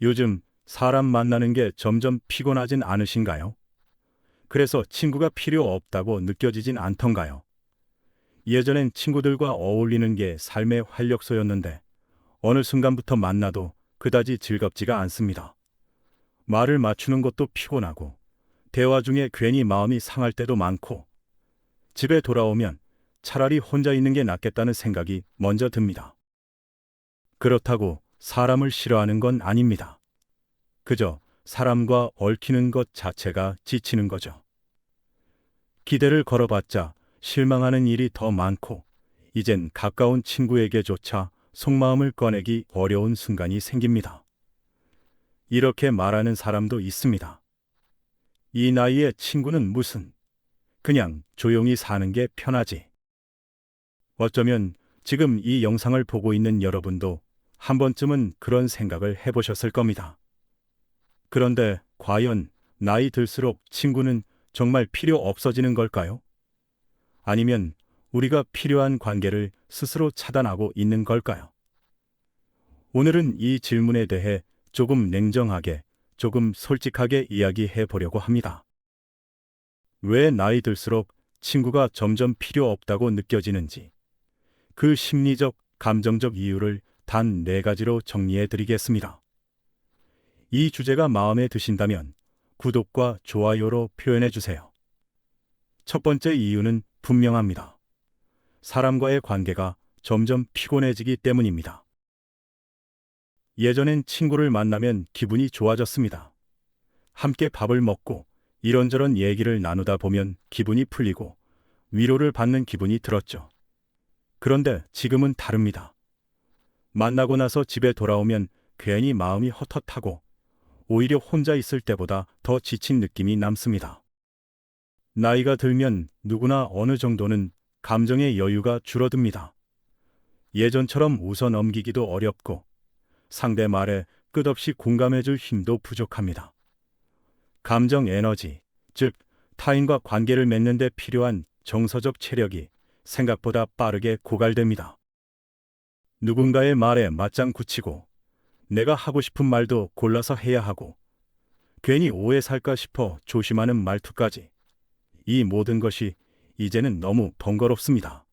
요즘 사람 만나는 게 점점 피곤하진 않으신가요? 그래서 친구가 필요 없다고 느껴지진 않던가요? 예전엔 친구들과 어울리는 게 삶의 활력소였는데 어느 순간부터 만나도 그다지 즐겁지가 않습니다. 말을 맞추는 것도 피곤하고 대화 중에 괜히 마음이 상할 때도 많고 집에 돌아오면 차라리 혼자 있는 게 낫겠다는 생각이 먼저 듭니다. 그렇다고 사람을 싫어하는 건 아닙니다. 그저 사람과 얽히는 것 자체가 지치는 거죠. 기대를 걸어봤자 실망하는 일이 더 많고 이젠 가까운 친구에게조차 속마음을 꺼내기 어려운 순간이 생깁니다. 이렇게 말하는 사람도 있습니다. 이 나이에 친구는 무슨, 그냥 조용히 사는 게 편하지. 어쩌면 지금 이 영상을 보고 있는 여러분도 한 번쯤은 그런 생각을 해보셨을 겁니다. 그런데 과연 나이 들수록 친구는 정말 필요 없어지는 걸까요? 아니면 우리가 필요한 관계를 스스로 차단하고 있는 걸까요? 오늘은 이 질문에 대해 조금 냉정하게, 조금 솔직하게 이야기해 보려고 합니다. 왜 나이 들수록 친구가 점점 필요 없다고 느껴지는지, 그 심리적, 감정적 이유를 단 4가지로 정리해 드리겠습니다. 이 주제가 마음에 드신다면 구독과 좋아요로 표현해 주세요. 첫 번째 이유는 분명합니다. 사람과의 관계가 점점 피곤해지기 때문입니다. 예전엔 친구를 만나면 기분이 좋아졌습니다. 함께 밥을 먹고 이런저런 얘기를 나누다 보면 기분이 풀리고 위로를 받는 기분이 들었죠. 그런데 지금은 다릅니다. 만나고 나서 집에 돌아오면 괜히 마음이 헛헛하고 오히려 혼자 있을 때보다 더 지친 느낌이 남습니다. 나이가 들면 누구나 어느 정도는 감정의 여유가 줄어듭니다. 예전처럼 웃어 넘기기도 어렵고 상대 말에 끝없이 공감해줄 힘도 부족합니다. 감정 에너지, 즉 타인과 관계를 맺는 데 필요한 정서적 체력이 생각보다 빠르게 고갈됩니다. 누군가의 말에 맞장 굳히고 내가 하고 싶은 말도 골라서 해야 하고 괜히 오해 살까 싶어 조심하는 말투까지, 이 모든 것이 이제는 너무 번거롭습니다.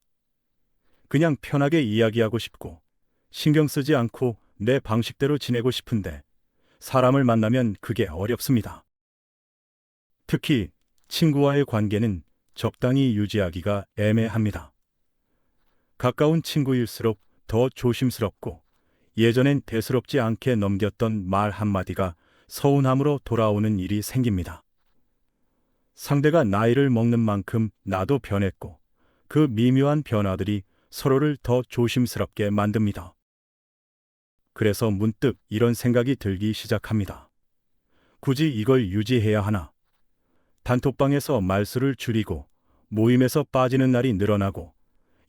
그냥 편하게 이야기하고 싶고 신경 쓰지 않고 내 방식대로 지내고 싶은데 사람을 만나면 그게 어렵습니다. 특히 친구와의 관계는 적당히 유지하기가 애매합니다. 가까운 친구일수록 더 조심스럽고 예전엔 대수롭지 않게 넘겼던 말 한마디가 서운함으로 돌아오는 일이 생깁니다. 상대가 나이를 먹는 만큼 나도 변했고 그 미묘한 변화들이 서로를 더 조심스럽게 만듭니다. 그래서 문득 이런 생각이 들기 시작합니다. 굳이 이걸 유지해야 하나? 단톡방에서 말수를 줄이고 모임에서 빠지는 날이 늘어나고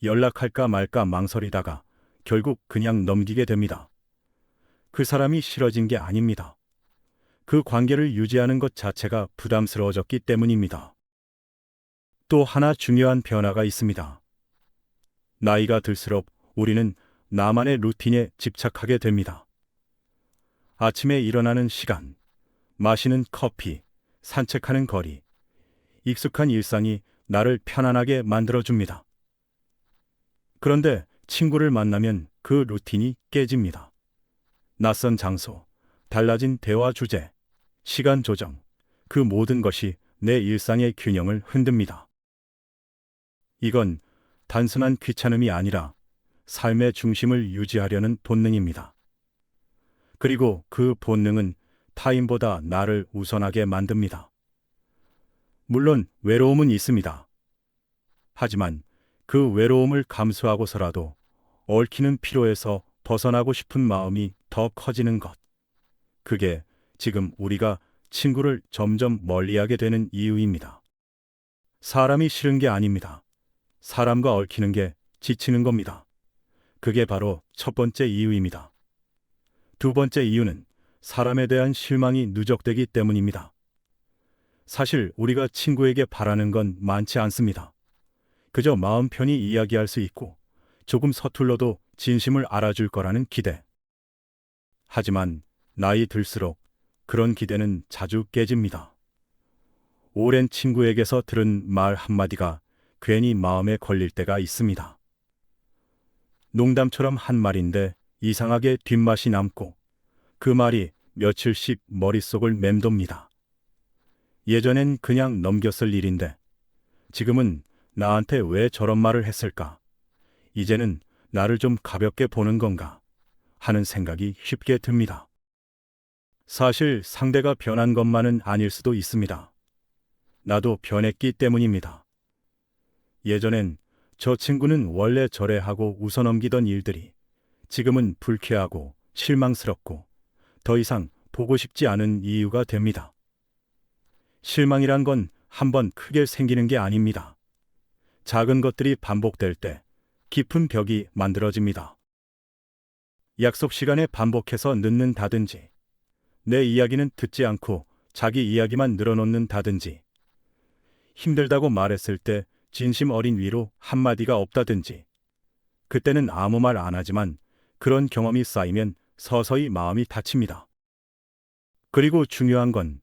연락할까 말까 망설이다가 결국 그냥 넘기게 됩니다. 그 사람이 싫어진 게 아닙니다. 그 관계를 유지하는 것 자체가 부담스러워졌기 때문입니다. 또 하나 중요한 변화가 있습니다. 나이가 들수록 우리는 나만의 루틴에 집착하게 됩니다. 아침에 일어나는 시간, 마시는 커피, 산책하는 거리, 익숙한 일상이 나를 편안하게 만들어줍니다. 그런데 친구를 만나면 그 루틴이 깨집니다. 낯선 장소, 달라진 대화 주제, 시간 조정, 그 모든 것이 내 일상의 균형을 흔듭니다. 이건 단순한 귀찮음이 아니라 삶의 중심을 유지하려는 본능입니다. 그리고 그 본능은 타인보다 나를 우선하게 만듭니다. 물론 외로움은 있습니다. 하지만 그 외로움을 감수하고서라도 얽히는 피로에서 벗어나고 싶은 마음이 더 커지는 것. 그게 지금 우리가 친구를 점점 멀리하게 되는 이유입니다. 사람이 싫은 게 아닙니다. 사람과 얽히는 게 지치는 겁니다. 그게 바로 첫 번째 이유입니다. 두 번째 이유는 사람에 대한 실망이 누적되기 때문입니다. 사실 우리가 친구에게 바라는 건 많지 않습니다. 그저 마음 편히 이야기할 수 있고 조금 서툴러도 진심을 알아줄 거라는 기대. 하지만 나이 들수록 그런 기대는 자주 깨집니다. 오랜 친구에게서 들은 말 한마디가 괜히 마음에 걸릴 때가 있습니다. 농담처럼 한 말인데 이상하게 뒷맛이 남고 그 말이 며칠씩 머릿속을 맴돕니다. 예전엔 그냥 넘겼을 일인데 지금은 나한테 왜 저런 말을 했을까? 이제는 나를 좀 가볍게 보는 건가? 하는 생각이 쉽게 듭니다. 사실 상대가 변한 것만은 아닐 수도 있습니다. 나도 변했기 때문입니다. 예전엔 저 친구는 원래 저래 하고 웃어넘기던 일들이 지금은 불쾌하고 실망스럽고 더 이상 보고 싶지 않은 이유가 됩니다. 실망이란 건 한번 크게 생기는 게 아닙니다. 작은 것들이 반복될 때 깊은 벽이 만들어집니다. 약속 시간에 반복해서 늦는다든지, 내 이야기는 듣지 않고 자기 이야기만 늘어놓는다든지, 힘들다고 말했을 때 진심 어린 위로 한마디가 없다든지, 그때는 아무 말 안 하지만 그런 경험이 쌓이면 서서히 마음이 다칩니다. 그리고 중요한 건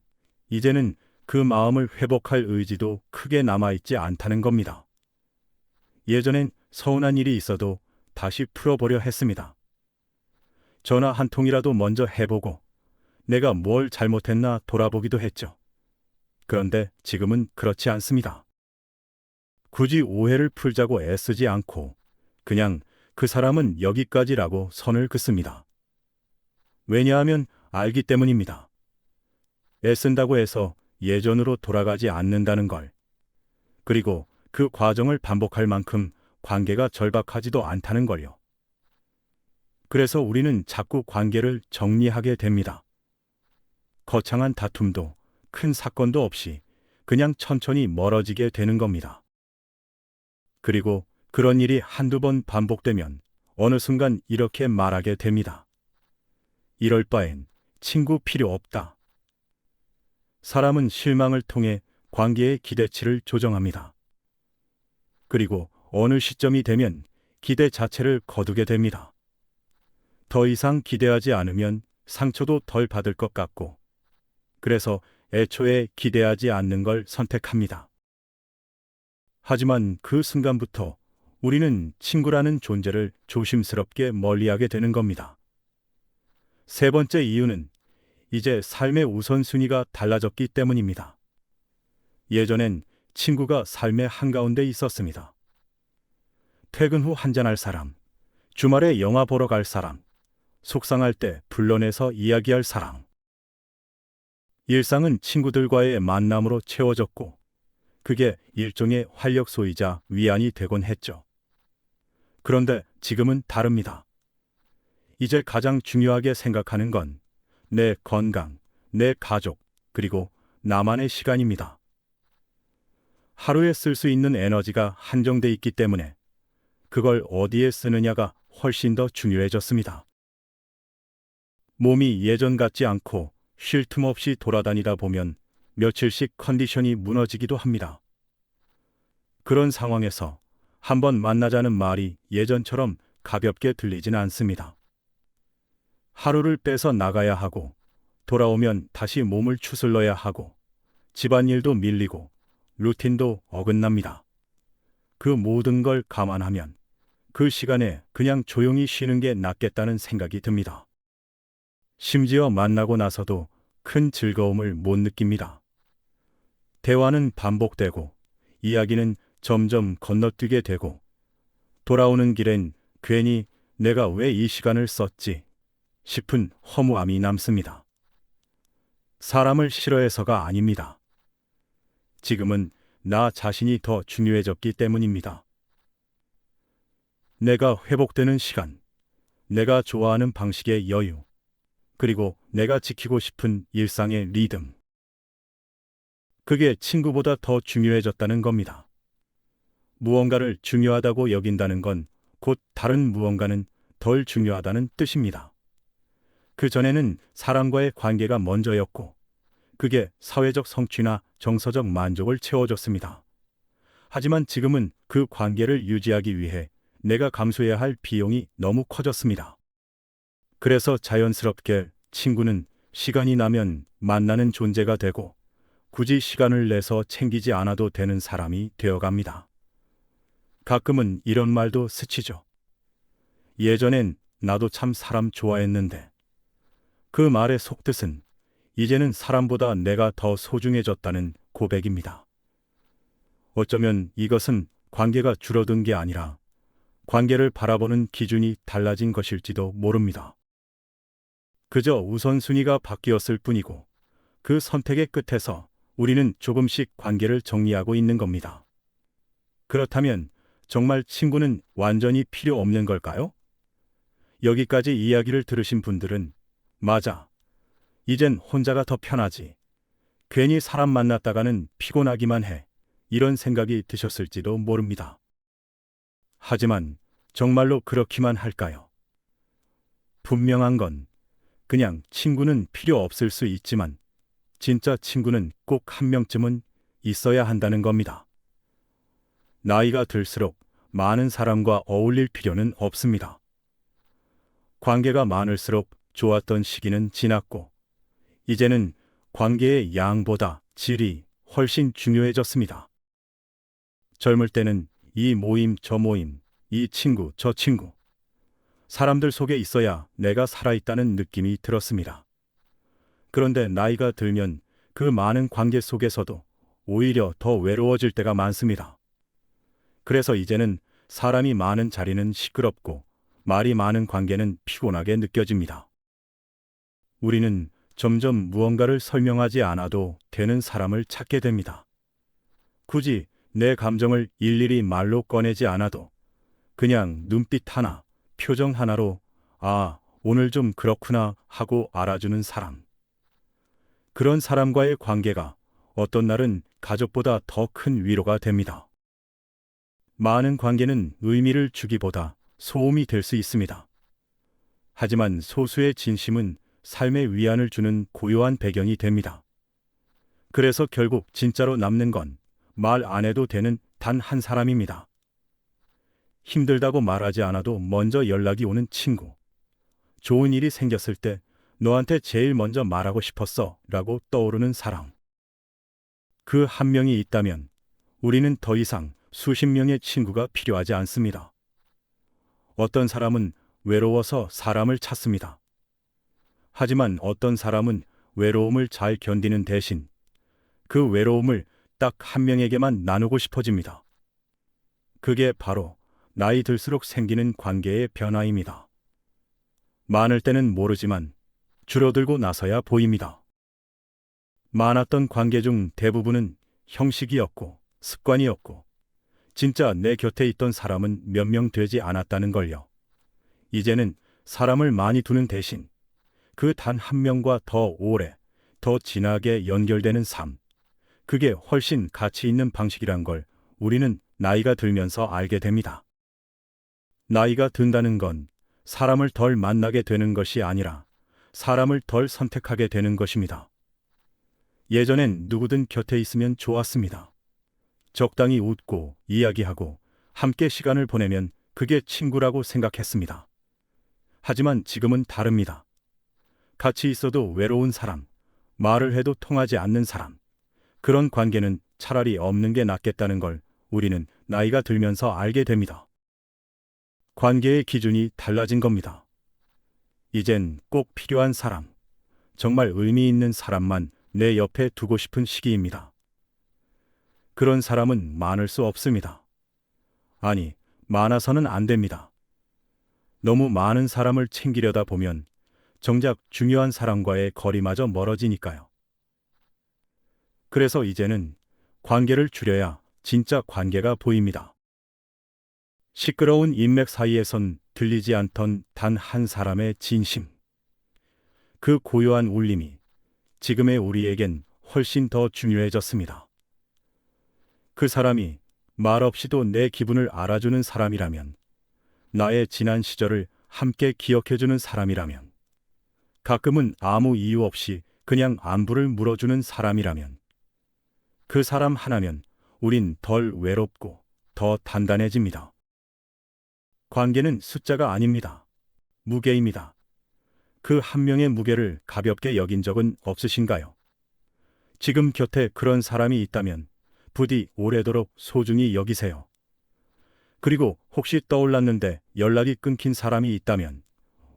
이제는 그 마음을 회복할 의지도 크게 남아있지 않다는 겁니다. 예전엔 서운한 일이 있어도 다시 풀어보려 했습니다. 전화 한 통이라도 먼저 해보고 내가 뭘 잘못했나 돌아보기도 했죠. 그런데 지금은 그렇지 않습니다. 굳이 오해를 풀자고 애쓰지 않고 그냥 그 사람은 여기까지라고 선을 긋습니다. 왜냐하면 알기 때문입니다. 애쓴다고 해서 예전으로 돌아가지 않는다는 걸. 그리고 그 과정을 반복할 만큼 관계가 절박하지도 않다는 걸요. 그래서 우리는 자꾸 관계를 정리하게 됩니다. 거창한 다툼도 큰 사건도 없이 그냥 천천히 멀어지게 되는 겁니다. 그리고 그런 일이 한두 번 반복되면 어느 순간 이렇게 말하게 됩니다. 이럴 바엔 친구 필요 없다. 사람은 실망을 통해 관계의 기대치를 조정합니다. 그리고 어느 시점이 되면 기대 자체를 거두게 됩니다. 더 이상 기대하지 않으면 상처도 덜 받을 것 같고, 그래서 애초에 기대하지 않는 걸 선택합니다. 하지만 그 순간부터 우리는 친구라는 존재를 조심스럽게 멀리하게 되는 겁니다. 세 번째 이유는 이제 삶의 우선순위가 달라졌기 때문입니다. 예전엔 친구가 삶의 한가운데 있었습니다. 퇴근 후 한잔할 사람, 주말에 영화 보러 갈 사람, 속상할 때 불러내서 이야기할 사람. 일상은 친구들과의 만남으로 채워졌고 그게 일종의 활력소이자 위안이 되곤 했죠. 그런데 지금은 다릅니다. 이제 가장 중요하게 생각하는 건 내 건강, 내 가족, 그리고 나만의 시간입니다. 하루에 쓸 수 있는 에너지가 한정돼 있기 때문에 그걸 어디에 쓰느냐가 훨씬 더 중요해졌습니다. 몸이 예전 같지 않고 쉴 틈 없이 돌아다니다 보면 며칠씩 컨디션이 무너지기도 합니다. 그런 상황에서 한번 만나자는 말이 예전처럼 가볍게 들리진 않습니다. 하루를 빼서 나가야 하고 돌아오면 다시 몸을 추슬러야 하고 집안일도 밀리고 루틴도 어긋납니다. 그 모든 걸 감안하면 그 시간에 그냥 조용히 쉬는 게 낫겠다는 생각이 듭니다. 심지어 만나고 나서도 큰 즐거움을 못 느낍니다. 대화는 반복되고 이야기는 점점 건너뛰게 되고 돌아오는 길엔 괜히 내가 왜 이 시간을 썼지 싶은 허무함이 남습니다. 사람을 싫어해서가 아닙니다. 지금은 나 자신이 더 중요해졌기 때문입니다. 내가 회복되는 시간, 내가 좋아하는 방식의 여유, 그리고 내가 지키고 싶은 일상의 리듬. 그게 친구보다 더 중요해졌다는 겁니다. 무언가를 중요하다고 여긴다는 건 곧 다른 무언가는 덜 중요하다는 뜻입니다. 그 전에는 사람과의 관계가 먼저였고, 그게 사회적 성취나 정서적 만족을 채워줬습니다. 하지만 지금은 그 관계를 유지하기 위해 내가 감수해야 할 비용이 너무 커졌습니다. 그래서 자연스럽게 친구는 시간이 나면 만나는 존재가 되고 굳이 시간을 내서 챙기지 않아도 되는 사람이 되어갑니다. 가끔은 이런 말도 스치죠. 예전엔 나도 참 사람 좋아했는데. 그 말의 속뜻은 이제는 사람보다 내가 더 소중해졌다는 고백입니다. 어쩌면 이것은 관계가 줄어든 게 아니라 관계를 바라보는 기준이 달라진 것일지도 모릅니다. 그저 우선순위가 바뀌었을 뿐이고 그 선택의 끝에서 우리는 조금씩 관계를 정리하고 있는 겁니다. 그렇다면 정말 친구는 완전히 필요 없는 걸까요? 여기까지 이야기를 들으신 분들은 맞아, 이젠 혼자가 더 편하지. 괜히 사람 만났다가는 피곤하기만 해. 이런 생각이 드셨을지도 모릅니다. 하지만 정말로 그렇기만 할까요? 분명한 건 그냥 친구는 필요 없을 수 있지만 진짜 친구는 꼭 한 명쯤은 있어야 한다는 겁니다. 나이가 들수록 많은 사람과 어울릴 필요는 없습니다. 관계가 많을수록 좋았던 시기는 지났고 이제는 관계의 양보다 질이 훨씬 중요해졌습니다. 젊을 때는 이 모임 저 모임, 이 친구 저 친구, 사람들 속에 있어야 내가 살아있다는 느낌이 들었습니다. 그런데 나이가 들면 그 많은 관계 속에서도 오히려 더 외로워질 때가 많습니다. 그래서 이제는 사람이 많은 자리는 시끄럽고 말이 많은 관계는 피곤하게 느껴집니다. 우리는 점점 무언가를 설명하지 않아도 되는 사람을 찾게 됩니다. 굳이 내 감정을 일일이 말로 꺼내지 않아도 그냥 눈빛 하나, 표정 하나로 아, 오늘 좀 그렇구나 하고 알아주는 사람. 그런 사람과의 관계가 어떤 날은 가족보다 더 큰 위로가 됩니다. 많은 관계는 의미를 주기보다 소음이 될 수 있습니다. 하지만 소수의 진심은 삶의 위안을 주는 고요한 배경이 됩니다. 그래서 결국 진짜로 남는 건 말 안 해도 되는 단 한 사람입니다. 힘들다고 말하지 않아도 먼저 연락이 오는 친구. 좋은 일이 생겼을 때 너한테 제일 먼저 말하고 싶었어 라고 떠오르는 사람. 그 한 명이 있다면 우리는 더 이상 수십 명의 친구가 필요하지 않습니다. 어떤 사람은 외로워서 사람을 찾습니다. 하지만 어떤 사람은 외로움을 잘 견디는 대신 그 외로움을 딱 한 명에게만 나누고 싶어집니다. 그게 바로 나이 들수록 생기는 관계의 변화입니다. 많을 때는 모르지만 줄어들고 나서야 보입니다. 많았던 관계 중 대부분은 형식이었고 습관이었고 진짜 내 곁에 있던 사람은 몇 명 되지 않았다는 걸요. 이제는 사람을 많이 두는 대신 그 단 한 명과 더 오래, 더 진하게 연결되는 삶. 그게 훨씬 가치 있는 방식이란 걸 우리는 나이가 들면서 알게 됩니다. 나이가 든다는 건 사람을 덜 만나게 되는 것이 아니라 사람을 덜 선택하게 되는 것입니다. 예전엔 누구든 곁에 있으면 좋았습니다. 적당히 웃고 이야기하고 함께 시간을 보내면 그게 친구라고 생각했습니다. 하지만 지금은 다릅니다. 같이 있어도 외로운 사람, 말을 해도 통하지 않는 사람, 그런 관계는 차라리 없는 게 낫겠다는 걸 우리는 나이가 들면서 알게 됩니다. 관계의 기준이 달라진 겁니다. 이젠 꼭 필요한 사람, 정말 의미 있는 사람만 내 옆에 두고 싶은 시기입니다. 그런 사람은 많을 수 없습니다. 아니, 많아서는 안 됩니다. 너무 많은 사람을 챙기려다 보면 정작 중요한 사람과의 거리마저 멀어지니까요. 그래서 이제는 관계를 줄여야 진짜 관계가 보입니다. 시끄러운 인맥 사이에선 들리지 않던 단 한 사람의 진심. 그 고요한 울림이 지금의 우리에겐 훨씬 더 중요해졌습니다. 그 사람이 말없이도 내 기분을 알아주는 사람이라면, 나의 지난 시절을 함께 기억해주는 사람이라면, 가끔은 아무 이유 없이 그냥 안부를 물어주는 사람이라면, 그 사람 하나면 우린 덜 외롭고 더 단단해집니다. 관계는 숫자가 아닙니다. 무게입니다. 그 한 명의 무게를 가볍게 여긴 적은 없으신가요? 지금 곁에 그런 사람이 있다면 부디 오래도록 소중히 여기세요. 그리고 혹시 떠올랐는데 연락이 끊긴 사람이 있다면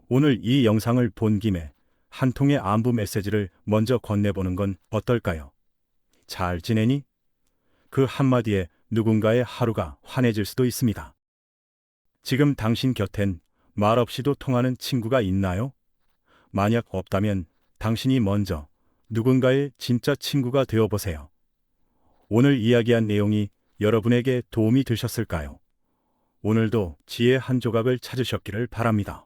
오늘 이 영상을 본 김에 한 통의 안부 메시지를 먼저 건네보는 건 어떨까요? 잘 지내니? 그 한마디에 누군가의 하루가 환해질 수도 있습니다. 지금 당신 곁엔 말없이도 통하는 친구가 있나요? 만약 없다면 당신이 먼저 누군가의 진짜 친구가 되어보세요. 오늘 이야기한 내용이 여러분에게 도움이 되셨을까요? 오늘도 지혜 한 조각을 찾으셨기를 바랍니다.